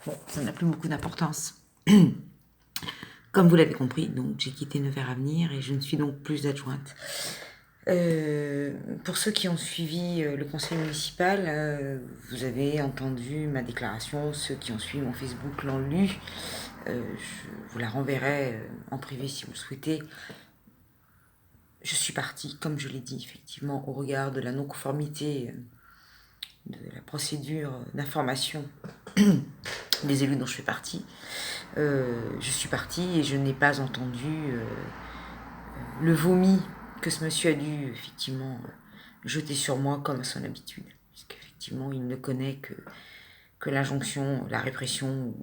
Bon, ça n'a plus beaucoup d'importance. Comme vous l'avez compris, donc j'ai quitté Nevers Avenir et je ne suis donc plus adjointe. Pour ceux qui ont suivi le conseil municipal, vous avez entendu ma déclaration. Ceux qui ont suivi mon Facebook l'ont lu. Je vous la renverrai en privé si vous le souhaitez. Je suis partie, comme je l'ai dit, effectivement, au regard de la non-conformité de la procédure d'information des élus dont je fais partie. Je suis partie et je n'ai pas entendu le vomi que ce monsieur a dû effectivement jeter sur moi comme à son habitude. Puisqu'effectivement, il ne connaît que l'injonction, la répression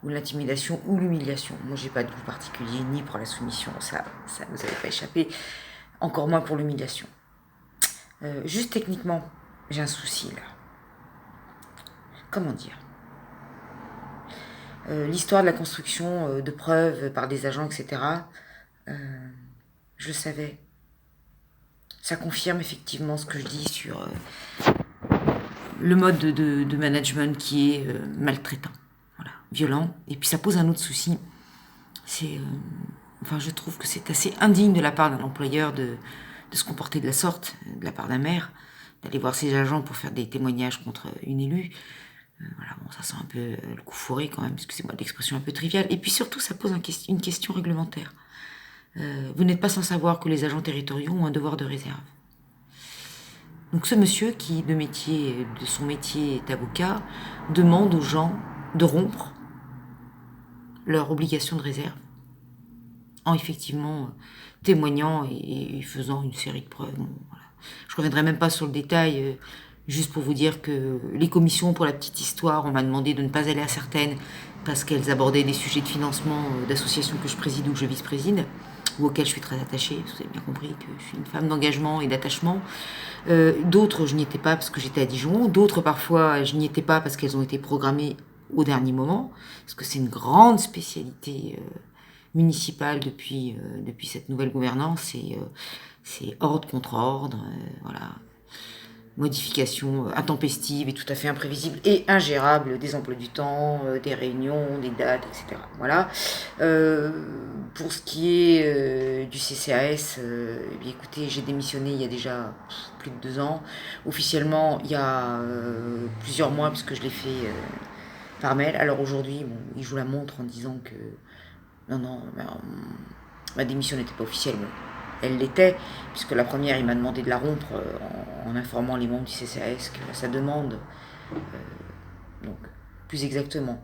ou l'intimidation ou l'humiliation. Moi, j'ai pas de goût particulier ni pour la soumission, ça vous avait pas échappé, encore moins pour l'humiliation. Juste techniquement, j'ai un souci là. Comment dire ? L'histoire de la construction de preuves par des agents, etc., je le savais. Ça confirme effectivement ce que je dis sur le mode de management qui est maltraitant, voilà, violent. Et puis ça pose un autre souci. Je trouve que c'est assez indigne de la part d'un employeur de se comporter de la sorte, de la part d'un maire, d'aller voir ses agents pour faire des témoignages contre une élue. Ça sent un peu le coup fourré quand même, excusez-moi l'expression un peu triviale. Et puis surtout, ça pose une question réglementaire. Vous n'êtes pas sans savoir que les agents territoriaux ont un devoir de réserve. Donc ce monsieur qui, de son métier est avocat, demande aux gens de rompre leur obligation de réserve en effectivement témoignant et faisant une série de preuves. Bon, voilà. Je ne reviendrai même pas sur le détail, juste pour vous dire que les commissions, pour la petite histoire, on m'a demandé de ne pas aller à certaines parce qu'elles abordaient des sujets de financement d'associations que je préside ou que je vice-préside, ou auxquelles je suis très attachée. Vous avez bien compris que je suis une femme d'engagement et d'attachement. D'autres, je n'y étais pas parce que j'étais à Dijon. D'autres, parfois, je n'y étais pas parce qu'elles ont été programmées au dernier moment, parce que c'est une grande spécialité municipale depuis cette nouvelle gouvernance. C'est ordre contre ordre, voilà. Modification intempestive et tout à fait imprévisible et ingérable des emplois du temps, des réunions, des dates, etc. Voilà. Pour ce qui est du CCAS, écoutez, j'ai démissionné il y a déjà plus de 2 ans. Officiellement, il y a plusieurs mois, puisque je l'ai fait par mail. Alors aujourd'hui, il joue la montre en disant que non, ma démission n'était pas officielle. Bon, elle l'était, puisque la première, il m'a demandé de la rompre en informant les membres du CCAS que sa demande, donc plus exactement,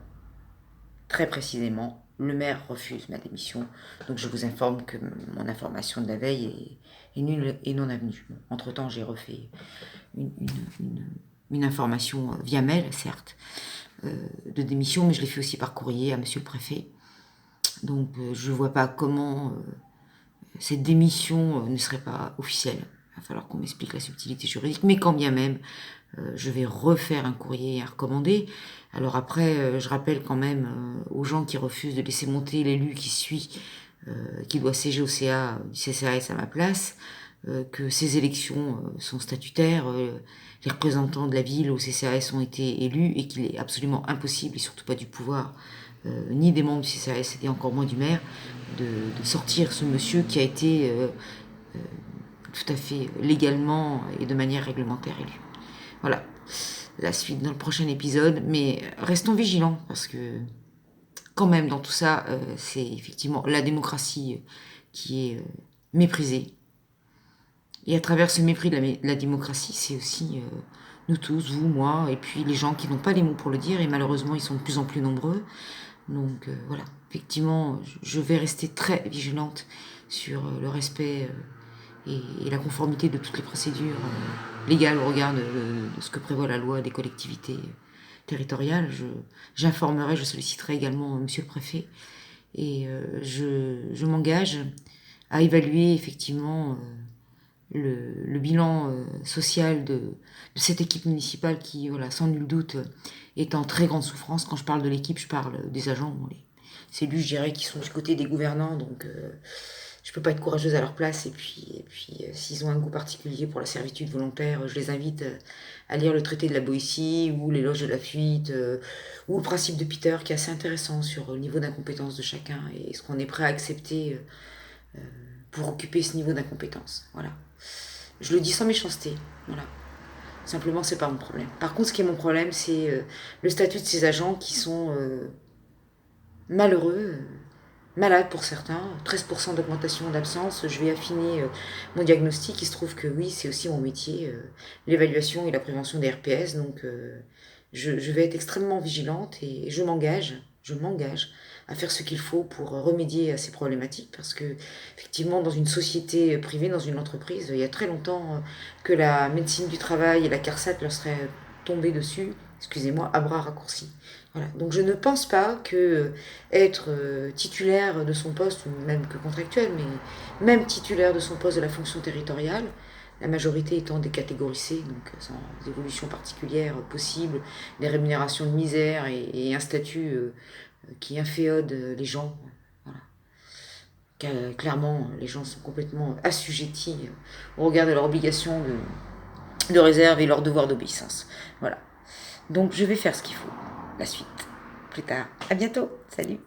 très précisément, le maire refuse ma démission. Donc je vous informe que mon information de la veille est nulle et non avenue. Bon, entre-temps, j'ai refait une information via mail, certes, de démission, mais je l'ai fait aussi par courrier à monsieur le préfet. Donc je ne vois pas comment cette démission ne serait pas officielle. Il va falloir qu'on m'explique la subtilité juridique, mais quand bien même, je vais refaire un courrier à recommander. Alors après, je rappelle quand même aux gens qui refusent de laisser monter l'élu qui doit siéger au CA du CCAS à ma place, que ces élections sont statutaires, les représentants de la ville au CCAS ont été élus et qu'il est absolument impossible, et surtout pas du pouvoir, ni des membres du CCAS et encore moins du maire, de sortir ce monsieur qui a été tout à fait légalement et de manière réglementaire élu. Voilà, la suite dans le prochain épisode, mais restons vigilants parce que quand même dans tout ça, c'est effectivement la démocratie qui est méprisée. Et à travers ce mépris de la démocratie, c'est aussi nous tous, vous, moi, et puis les gens qui n'ont pas les mots pour le dire, et malheureusement ils sont de plus en plus nombreux. Donc voilà, effectivement, je vais rester très vigilante sur le respect et la conformité de toutes les procédures légales au regard de ce que prévoit la loi des collectivités territoriales. J'informerai, je solliciterai également monsieur le préfet et je m'engage à évaluer effectivement le bilan social de cette équipe municipale qui, voilà, sans nul doute, est en très grande souffrance. Quand je parle de l'équipe, je parle des agents. Bon, ces élus, je dirais, qui sont du côté des gouvernants, donc je peux pas être courageuse à leur place. Et puis s'ils ont un goût particulier pour la servitude volontaire, je les invite à lire le traité de la Boétie ou l'éloge de la fuite ou le principe de Peter qui est assez intéressant sur le niveau d'incompétence de chacun et ce qu'on est prêt à accepter pour occuper ce niveau d'incompétence. Voilà. Je le dis sans méchanceté. Voilà. Simplement, c'est pas mon problème. Par contre, ce qui est mon problème, c'est le statut de ces agents qui sont malheureux, malades pour certains, 13% d'augmentation d'absence. Je vais affiner mon diagnostic. Il se trouve que oui, c'est aussi mon métier, l'évaluation et la prévention des RPS. Donc, je vais être extrêmement vigilante et je m'engage à faire ce qu'il faut pour remédier à ces problématiques parce que effectivement dans une société privée, dans une entreprise, il y a très longtemps que la médecine du travail et la CARSAT leur seraient tombées dessus, excusez-moi, à bras raccourcis. Voilà. Donc je ne pense pas que être titulaire de son poste, ou même que contractuel, mais même titulaire de son poste de la fonction territoriale, la majorité étant décatégorisée, donc sans évolution particulière possible, des rémunérations de misère et un statut qui inféode les gens. Voilà. Clairement, les gens sont complètement assujettis au regard de leur obligation de réserve et leur devoir d'obéissance. Voilà. Donc je vais faire ce qu'il faut. La suite, plus tard. À bientôt. Salut.